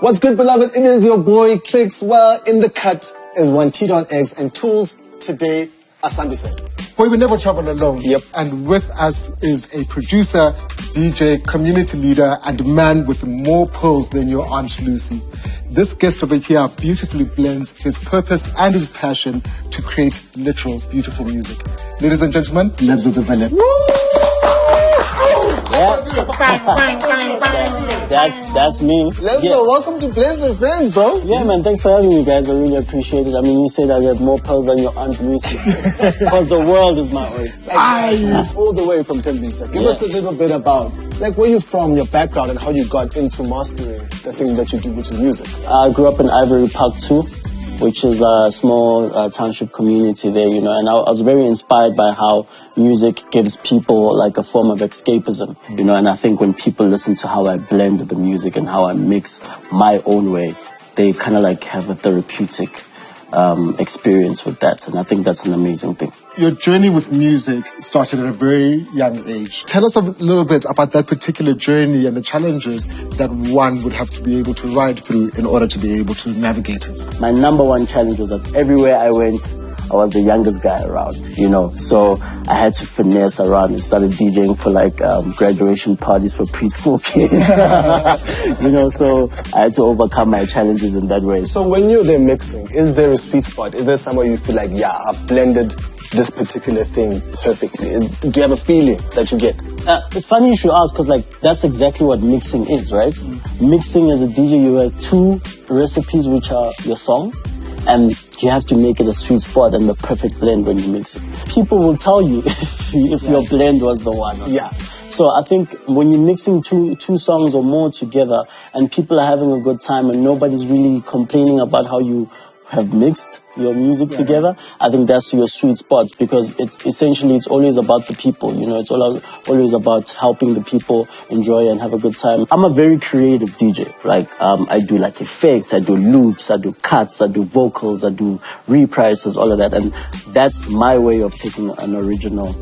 What's good, beloved? It is your boy, Clicks. Well, in the cut is one T.X and tools today, Asambise. Boy, we never travel alone. Yep. And with us is a producer, DJ, community leader, and man with more pearls than your Aunt Lucy. This guest over here beautifully blends his purpose and his passion to create literal, beautiful music. Ladies and gentlemen, Lebza The Villian. That's me. Lebza, welcome to Blends and Friends, bro. Yeah, man, thanks for having me, guys. I really appreciate it. I mean, you said I have more pearls than your Aunt Lucy. Because the world is my oyster. All the way from Tembisa. Give us a little bit about, like, where you're from, your background, and how you got into mastering the thing that you do, which is music. I grew up in Ivory Park too, which is a small township community there, you know, and I was very inspired by how music gives people like a form of escapism, you know, and I think when people listen to how I blend the music and how I mix my own way, they kind of like have a therapeutic experience with that, and I think that's an amazing thing. Your journey with music started at a very young age. Tell us a little bit about that particular journey and the challenges that one would have to be able to ride through in order to be able to navigate it. My number one challenge was that everywhere I went, I was the youngest guy around, you know, so I had to finesse around and started DJing for like graduation parties for preschool kids, you know, so I had to overcome my challenges in that way. So when you're there mixing, is there a sweet spot? Is there somewhere you feel like, yeah, I've blended this particular thing perfectly? Do you have a feeling that you get? It's funny you should ask, because like that's exactly what mixing is, right? Mixing as a DJ, you have two recipes which are your songs, and you have to make it a sweet spot and the perfect blend when you mix it. People will tell you if your blend was the one. Yeah. So I think when you're mixing two songs or more together and people are having a good time and nobody's really complaining about how you have mixed your music together, I think that's your sweet spot, because it's always about the people, you know, it's always about helping the people enjoy and have a good time. I'm a very creative DJ. Like, I do like effects, I do loops, I do cuts, I do vocals, I do reprises, all of that. And that's my way of taking an original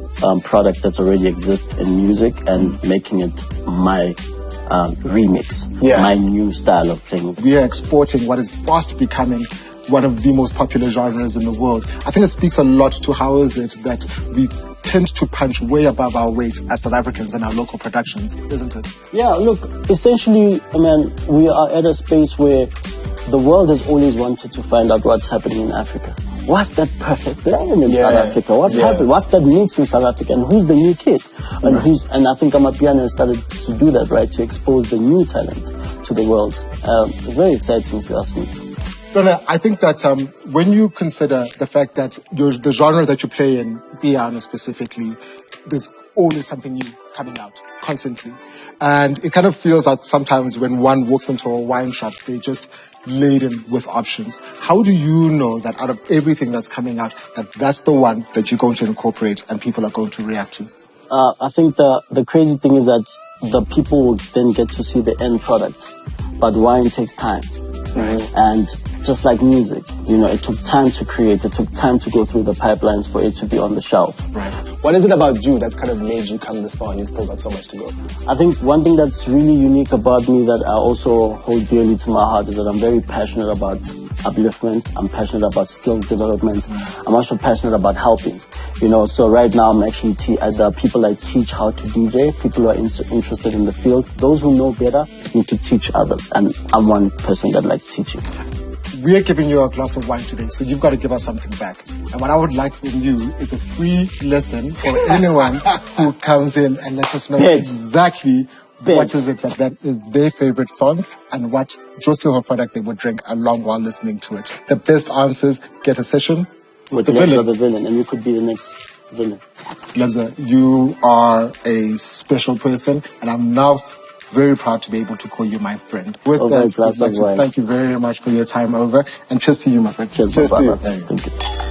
product that's already exists in music and making it my remix, my new style of playing. We are exporting what is fast becoming one of the most popular genres in the world. I think it speaks a lot to how is it that we tend to punch way above our weight as South Africans in our local productions, isn't it? Yeah, look, essentially, I mean, we are at a space where the world has always wanted to find out what's happening in Africa. What's that perfect blend in South Africa? What's happening? What's that mix in South Africa? And who's the new kid? And and I think Amapiano started to do that, right? To expose the new talent to the world. It's very exciting if you ask me. But I think that when you consider the fact that the genre that you play in, piano specifically, there's always something new coming out constantly. And it kind of feels like sometimes when one walks into a wine shop, they're just laden with options. How do you know that out of everything that's coming out, that's the one that you're going to incorporate and people are going to react to? I think the crazy thing is that the people will then get to see the end product. But wine takes time. Right. And just like music, you know, it took time to create, it took time to go through the pipelines for it to be on the shelf. Right. What is it about you that's kind of made you come this far and you still got so much to go? I think one thing that's really unique about me that I also hold dearly to my heart is that I'm very passionate about upliftment. I'm passionate about skills development. I'm also passionate about helping. You know, so right now I'm actually the people I teach how to DJ, people who are interested in the field. Those who know better need to teach others, and I'm one person that likes teaching. We are giving you a glass of wine today, so you've got to give us something back. And what I would like from you is a free lesson for anyone who comes in and lets us know exactly what is it that is their favorite song and what Drostdy Hof product they would drink along while listening to it. The best answers get a session with the Lebza The Villian, and you could be the next villain. Lebza, you are a special person, and I'm now very proud to be able to call you my friend. With that, I'd like to thank you very much for your time over, and cheers to you, my friend. Cheers to you. Thank you.